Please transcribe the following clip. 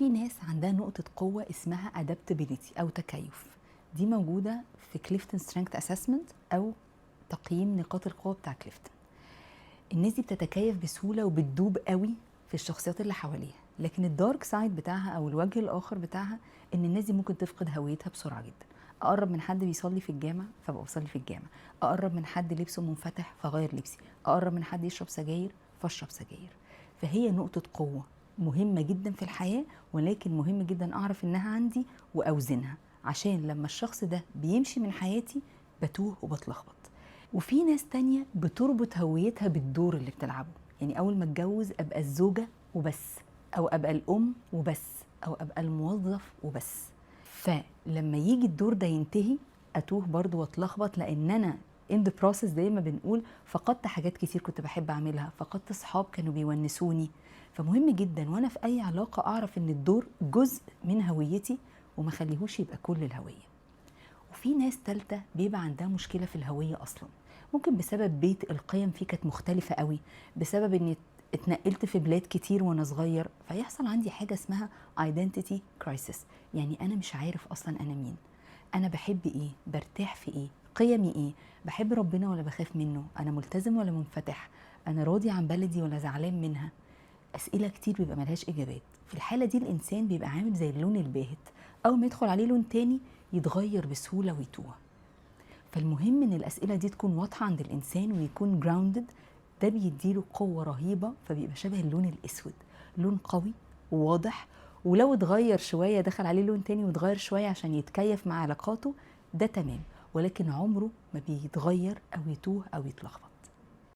في ناس عندها نقطة قوة اسمها adaptability أو تكيف. دي موجودة في كليفتون سترينث اسسمنت أو تقييم نقاط القوة بتاع كليفتون. الناس دي بتتكيف بسهولة وبتدوب قوي في الشخصيات اللي حواليها، لكن الدارك سايد بتاعها أو الوجه الآخر بتاعها إن الناس دي ممكن تفقد هويتها بسرعة جدا. أقرب من حد بيصلي في الجامع فبقى بصلي في الجامع، أقرب من حد لبسه منفتح فغير لبسي، أقرب من حد يشرب سجاير فاشرب سجاير. فهي نقطة قوة مهمة جدا في الحياة، ولكن مهم جدا أعرف إنها عندي وأوزنها، عشان لما الشخص ده بيمشي من حياتي بتوه وبتلخبط. وفي ناس تانية بتربط هويتها بالدور اللي بتلعبه، يعني أول ما اتجوز أبقى الزوجة وبس، أو أبقى الأم وبس، أو أبقى الموظف وبس. فلما يجي الدور ده ينتهي أتوه برضو واتلخبط، لأن أنا in the process زي ما بنقول فقدت حاجات كتير كنت بحب أعملها، فقدت صحاب كانوا بيونسوني. فمهم جدا وأنا في أي علاقة أعرف إن الدور جزء من هويتي وما خليهوش يبقى كل الهوية. وفي ناس تالتة بيبقى عندها مشكلة في الهوية أصلا، ممكن بسبب بيت القيم فيه كانت مختلفة قوي، بسبب إني اتنقلت في بلاد كتير وأنا صغير، فيحصل عندي حاجة اسمها identity crisis. يعني أنا مش عارف أصلا أنا مين، أنا بحب إيه، برتاح في إيه، قيمي إيه، بحب ربنا ولا بخاف منه، أنا ملتزم ولا منفتح، أنا راضي عن بلدي ولا زعلان منها. أسئلة كتير بيبقى ملهاش إجابات. في الحالة دي الإنسان بيبقى عامل زي اللون الباهت، أول ما يدخل عليه لون تاني يتغير بسهولة ويتوه. فالمهم ان الاسئله دي تكون واضحه عند الانسان ويكون جراوندد، ده بيديله قوه رهيبه، فبيبقى شبه اللون الاسود، لون قوي وواضح. ولو اتغير شويه دخل عليه لون تاني واتغير شويه عشان يتكيف مع علاقاته، ده تمام، ولكن عمره ما بيتغير او يتوه او يتلخبط.